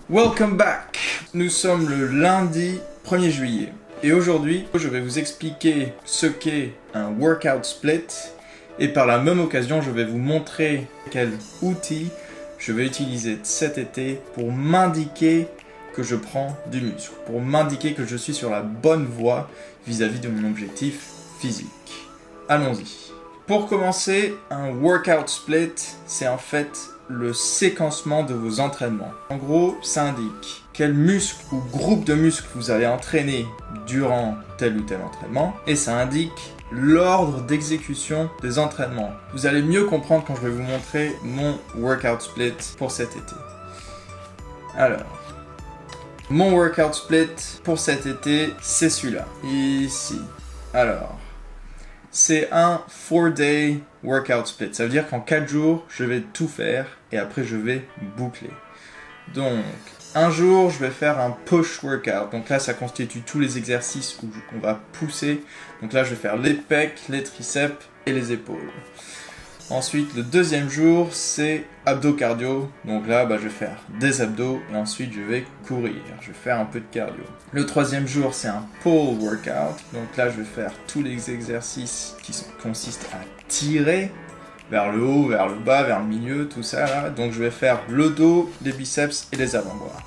Welcome back! Nous sommes le lundi 1er juillet et aujourd'hui je vais vous expliquer ce qu'est un workout split et par la même occasion je vais vous montrer quel outil je vais utiliser cet été pour m'indiquer que je prends du muscle, pour m'indiquer que je suis sur la bonne voie vis-à-vis de mon objectif physique. Allons-y. Pour commencer, un workout split, c'est en fait le séquencement de vos entraînements. En gros, ça indique quel muscle ou groupe de muscles vous allez entraîner durant tel ou tel entraînement et ça indique l'ordre d'exécution des entraînements. Vous allez mieux comprendre quand je vais vous montrer mon workout split pour cet été. Alors, mon workout split pour cet été, c'est celui-là, ici. Alors, c'est un 4-day workout split. Ça veut dire qu'en 4 jours, je vais tout faire et après je vais boucler. Donc, un jour, je vais faire un push workout. Donc là, ça constitue tous les exercices où on va pousser. Donc là, je vais faire les pecs, les triceps et les épaules. Ensuite, le deuxième jour, c'est abdos cardio. Donc là, je vais faire des abdos et ensuite je vais courir. Je vais faire un peu de cardio. Le troisième jour, c'est un pull workout. Donc là, je vais faire tous les exercices qui consistent à tirer vers le haut, vers le bas, vers le milieu, tout ça là. Donc je vais faire le dos, les biceps et les avant-bras.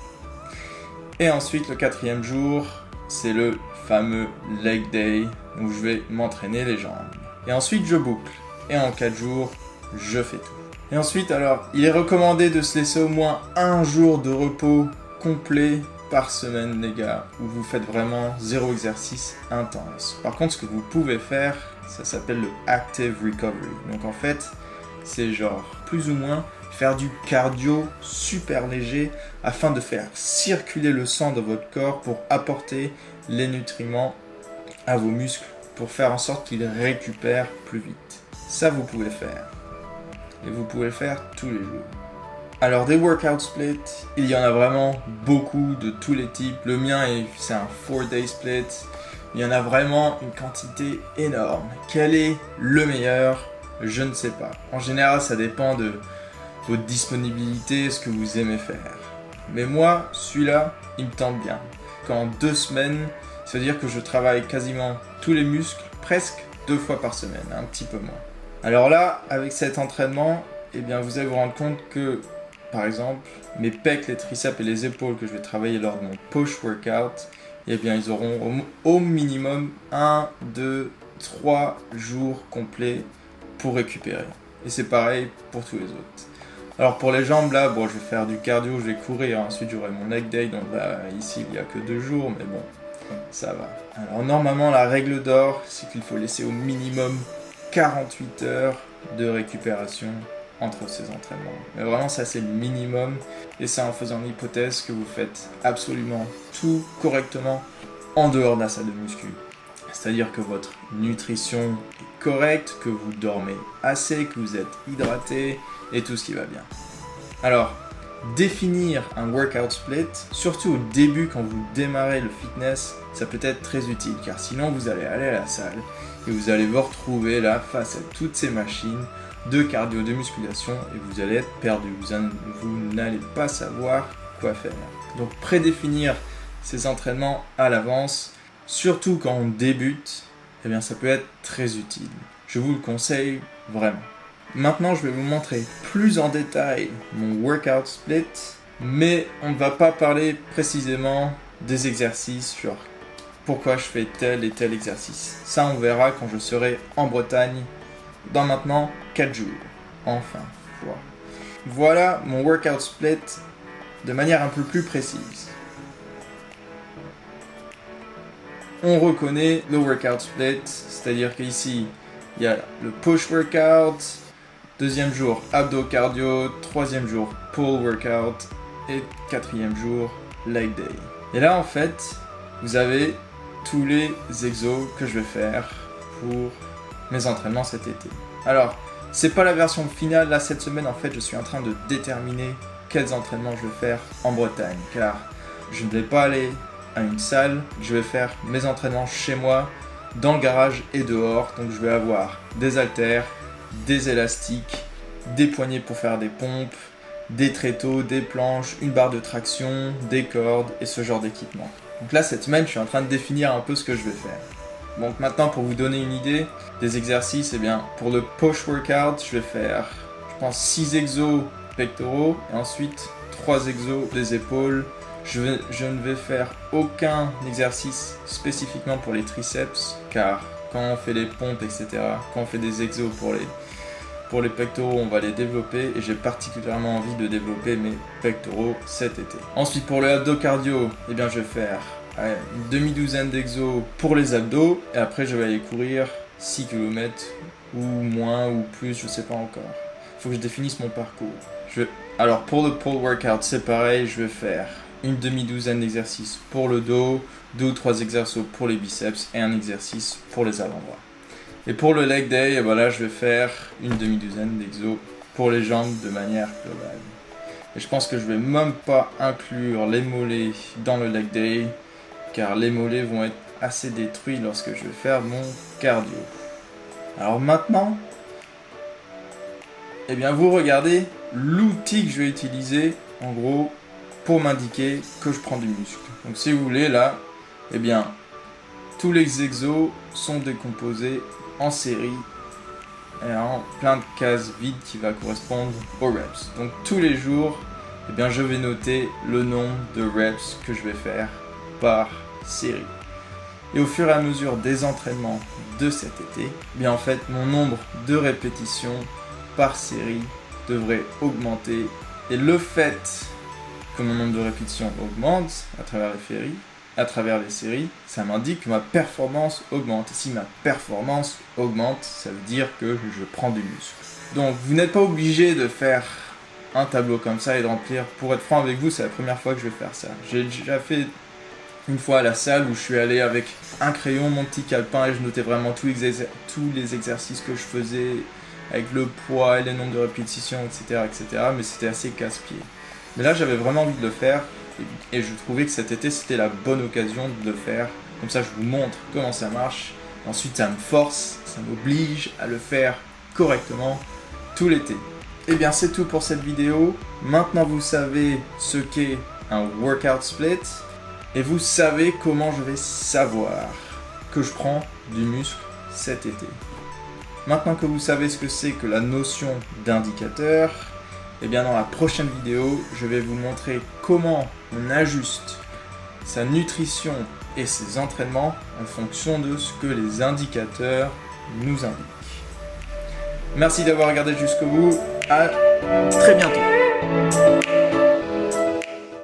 Et ensuite, le quatrième jour, c'est le fameux leg day où je vais m'entraîner les jambes. Et ensuite, je boucle. Et en 4 jours, je fais tout. Et ensuite, alors, il est recommandé de se laisser au moins un jour de repos complet par semaine, les gars, où vous faites vraiment 0 exercice intense. Par contre, ce que vous pouvez faire, ça s'appelle le active recovery. Donc en fait, c'est genre, plus ou moins, faire du cardio super léger afin de faire circuler le sang dans votre corps pour apporter les nutriments à vos muscles, pour faire en sorte qu'ils récupèrent plus vite. Ça, vous pouvez faire. Et vous pouvez le faire tous les jours. Alors, des workout splits, il y en a vraiment beaucoup de tous les types. Le mien, c'est un 4-day split. Il y en a vraiment une quantité énorme. Quel est le meilleur? Je ne sais pas. En général, ça dépend de votre disponibilité, ce que vous aimez faire. Mais moi, celui-là, il me tente bien. Qu'en 2 semaines, ça veut dire que je travaille quasiment tous les muscles, presque 2 fois par semaine, un petit peu moins. Alors là, avec cet entraînement, vous allez vous rendre compte que, par exemple, mes pecs, les triceps et les épaules que je vais travailler lors de mon push workout, ils auront au minimum 1, 2, 3 jours complets pour récupérer. Et c'est pareil pour tous les autres. Alors pour les jambes, là, je vais faire du cardio, je vais courir, ensuite j'aurai mon leg day, donc là, ici, il n'y a que 2 jours, mais bon, ça va. Alors normalement, la règle d'or, c'est qu'il faut laisser au minimum 48 heures de récupération entre ces entraînements. Mais vraiment, ça c'est le minimum. Et ça en faisant l'hypothèse que vous faites absolument tout correctement en dehors de la salle de muscu. C'est-à-dire que votre nutrition est correcte, que vous dormez assez, que vous êtes hydraté et tout ce qui va bien. Alors, définir un workout split, surtout au début quand vous démarrez le fitness, ça peut être très utile car sinon vous allez aller à la salle et vous allez vous retrouver là face à toutes ces machines de cardio, de musculation et vous allez être perdu, vous n'allez pas savoir quoi faire. Donc prédéfinir ces entraînements à l'avance, surtout quand on débute, ça peut être très utile. Je vous le conseille vraiment. Maintenant, je vais vous montrer plus en détail mon workout split, mais on ne va pas parler précisément des exercices, genre pourquoi je fais tel et tel exercice. Ça, on verra quand je serai en Bretagne dans maintenant 4 jours. Enfin, voilà mon workout split de manière un peu plus précise. On reconnaît le workout split, c'est-à-dire qu'ici, il y a le push workout, deuxième jour abdos cardio, troisième jour pull workout et quatrième jour leg day. Et là en fait, vous avez tous les exos que je vais faire pour mes entraînements cet été. Alors, c'est pas la version finale, là cette semaine en fait je suis en train de déterminer quels entraînements je vais faire en Bretagne car je ne vais pas aller à une salle, je vais faire mes entraînements chez moi dans le garage et dehors. Donc je vais avoir des haltères, des élastiques, des poignées pour faire des pompes, des tréteaux, des planches, une barre de traction, des cordes et ce genre d'équipement. Donc là cette semaine je suis en train de définir un peu ce que je vais faire. Donc maintenant pour vous donner une idée des exercices, eh bien pour le push workout je vais faire je pense 6 exos pectoraux et ensuite 3 exos des épaules. Je ne vais faire aucun exercice spécifiquement pour les triceps car quand on fait les pompes etc, quand on fait des exos pour les pectoraux, on va les développer et j'ai particulièrement envie de développer mes pectoraux cet été. Ensuite pour le abdos cardio, eh bien je vais faire une demi-douzaine d'exos pour les abdos et après je vais aller courir 6 km ou moins ou plus, je sais pas encore. Il faut que je définisse mon parcours. Alors pour le pull workout c'est pareil, je vais faire une demi-douzaine d'exercices pour le dos, 2 ou 3 exercices pour les biceps et un exercice pour les avant-bras. Et pour le leg day, et voilà, je vais faire une demi-douzaine d'exos pour les jambes de manière globale. Et je pense que je vais même pas inclure les mollets dans le leg day, car les mollets vont être assez détruits lorsque je vais faire mon cardio. Alors maintenant, eh bien vous regardez l'outil que je vais utiliser, en gros, pour m'indiquer que je prends du muscle. Donc si vous voulez, là, eh bien, tous les exos sont décomposés en série et en plein de cases vides qui va correspondre aux reps. Donc tous les jours, eh bien, je vais noter le nombre de reps que je vais faire par série. Et au fur et à mesure des entraînements de cet été, eh bien en fait, mon nombre de répétitions par série devrait augmenter. Et le fait que mon nombre de répétitions augmente à travers les séries, ça m'indique que ma performance augmente. Et si ma performance augmente, ça veut dire que je prends du muscle. Donc vous n'êtes pas obligé de faire un tableau comme ça et de remplir. Pour être franc avec vous, c'est la première fois que je vais faire ça. J'ai déjà fait une fois à la salle où je suis allé avec un crayon, mon petit calepin et je notais vraiment tous les exercices que je faisais avec le poids et les nombres de répétitions, etc. Mais c'était assez casse-pied. Mais là, j'avais vraiment envie de le faire et je trouvais que cet été, c'était la bonne occasion de le faire. Comme ça, je vous montre comment ça marche. Ensuite, ça me force, ça m'oblige à le faire correctement tout l'été. Et bien, c'est tout pour cette vidéo. Maintenant, vous savez ce qu'est un workout split et vous savez comment je vais savoir que je prends du muscle cet été. Maintenant que vous savez ce que c'est que la notion d'indicateur, et bien dans la prochaine vidéo, je vais vous montrer comment on ajuste sa nutrition et ses entraînements en fonction de ce que les indicateurs nous indiquent. Merci d'avoir regardé jusqu'au bout, à très bientôt.